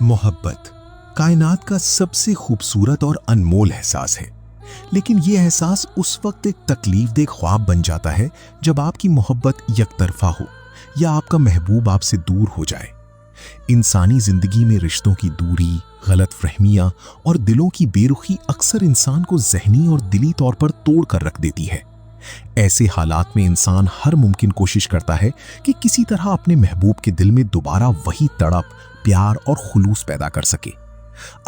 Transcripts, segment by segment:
मोहब्बत कायनात का सबसे खूबसूरत और अनमोल एहसास है, लेकिन ये एहसास उस वक्त एक तकलीफदेह ख्वाब बन जाता है जब आपकी मोहब्बत यकतरफा हो या आपका महबूब आपसे दूर हो जाए। इंसानी जिंदगी में रिश्तों की दूरी, गलत फहमियां और दिलों की बेरुखी अक्सर इंसान को ज़हनी और दिली तौर पर तोड़ कर रख देती है। ऐसे हालात में इंसान हर मुमकिन कोशिश करता है कि किसी तरह अपने महबूब के दिल में दोबारा वही तड़प, प्यार और खुलूस पैदा कर सके।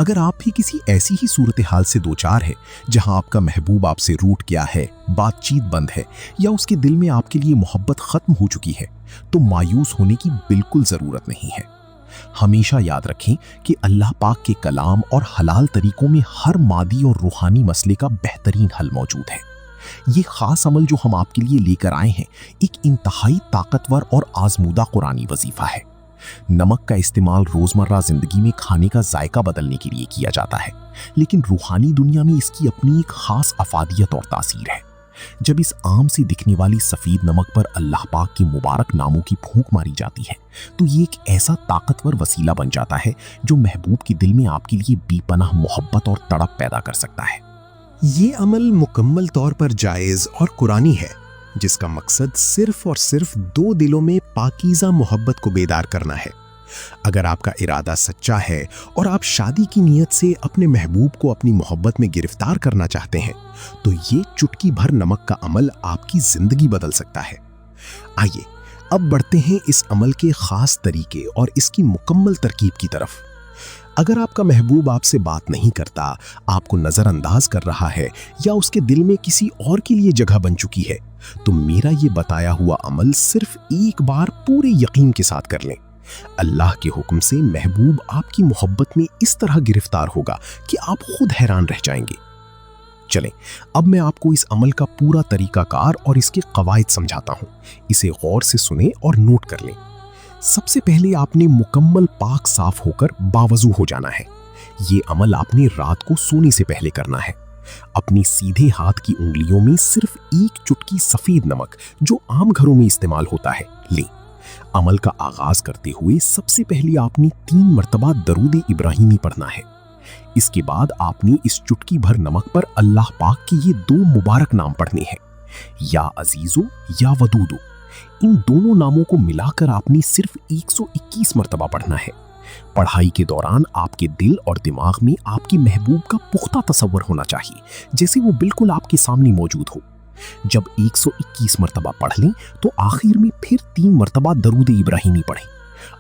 अगर आप भी किसी ऐसी ही सूरत हाल से दो चार है जहां आपका महबूब आपसे रूठ गया है, बातचीत बंद है या उसके दिल में आपके लिए मोहब्बत खत्म हो चुकी है, तो मायूस होने की बिल्कुल जरूरत नहीं है। हमेशा याद रखें कि अल्लाह पाक के कलाम और हलाल तरीकों में हर मादी और रूहानी मसले का बेहतरीन हल मौजूद है। ये खास अमल जो हम आपके लिए लेकर आए हैं, एक इंतहाई ताकतवर और आजमूदा कुरानी वजीफा है। नमक का इस्तेमाल रोजमर्रा जिंदगी में खाने का जायका बदलने के लिए किया जाता है, लेकिन रूहानी दुनिया में इसकी अपनी एक खास अफादियत और तासीर है। जब इस आम से दिखने वाली सफेद नमक पर अल्लाह पाक के मुबारक नामों की फूंक मारी जाती है, तो ये एक ऐसा ताकतवर वसीला बन जाता है जो महबूब के दिल में आपके लिए बेपनाह मोहब्बत और तड़प पैदा कर सकता है। ये अमल मुकम्मल तौर पर जायज़ और कुरानी है, जिसका मकसद सिर्फ और सिर्फ दो दिलों में पाकीज़ा मोहब्बत को बेदार करना है। अगर आपका इरादा सच्चा है और आप शादी की नीयत से अपने महबूब को अपनी मोहब्बत में गिरफ्तार करना चाहते हैं, तो ये चुटकी भर नमक का अमल आपकी जिंदगी बदल सकता है। आइए अब बढ़ते हैं इस अमल के खास तरीके और इसकी मुकम्मल तरकीब की तरफ। अगर आपका महबूब आपसे बात नहीं करता, आपको नजरअंदाज कर रहा है या उसके दिल में किसी और के लिए जगह बन चुकी है, तो मेरा ये बताया हुआ अमल सिर्फ एक बार पूरे यकीन के साथ कर लें। अल्लाह के हुक्म से महबूब आपकी मोहब्बत में इस तरह गिरफ्तार होगा कि आप खुद हैरान रह जाएंगे। चलें, अब मैं आपको इस अमल का पूरा तरीकाकार और इसके कवायद समझाता हूं। इसे गौर से सुने और नोट कर लें। सबसे पहले आपने मुकम्मल पाक साफ होकर बावजू हो जाना है। ये अमल आपने रात को सोने से पहले करना है। अपनी सीधे हाथ की उंगलियों में सिर्फ एक चुटकी सफेद नमक, जो आम घरों में इस्तेमाल होता है, लें। अमल का आगाज करते हुए सबसे पहले आपने 3 मरतबा दरूद इब्राहिमी पढ़ना है। इसके बाद आपने इस चुटकी भर नमक पर अल्लाह पाक के ये 2 मुबारक नाम पढ़ने हैं, या अजीजो या वदूदो। इन दोनों नामों को मिलाकर आपने सिर्फ 121 मरतबा पढ़ना है। पढ़ाई के दौरान आपके दिल और दिमाग में आपके महबूब का पुख्ता तसव्वुर होना चाहिए, जैसे वो बिल्कुल आपके सामने मौजूद हो। जब 121 मरतबा पढ़ लें तो आखिर में फिर 3 मरतबा दरूद इब्राहिमी पढ़ें।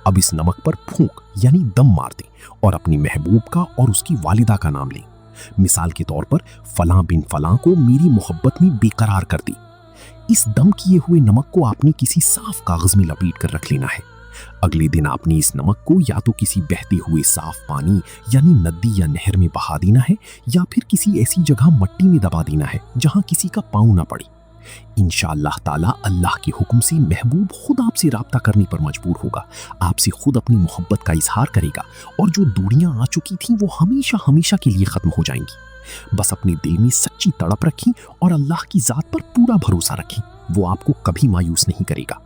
अब इस नमक पर फूंक यानी दम मार दें और अपनी महबूब का और उसकी वालिदा का नाम लें। मिसाल के तौर पर फलां बिन फलां को मेरी मोहब्बत में बेकरार कर दी। इस दम किए हुए नमक को आपने किसी साफ कागज में लपेट कर रख लेना है। अगले दिन आपने इस नमक को या तो किसी बहते हुए साफ पानी यानी नदी या नहर में बहा देना है, या फिर किसी ऐसी जगह मट्टी में दबा देना है जहां किसी का पांव ना पड़े। इंशाअल्लाह ताला अल्लाह के हुक्म से महबूब खुद आपसे राब्ता करने पर मजबूर होगा, आपसे खुद अपनी मोहब्बत का इजहार करेगा और जो दूरियां आ चुकी थीं वो हमेशा हमेशा के लिए खत्म हो जाएंगी। बस अपने दिल में सच्ची तड़प रखें और अल्लाह की जात पर पूरा भरोसा रखें, वो आपको कभी मायूस नहीं करेगा।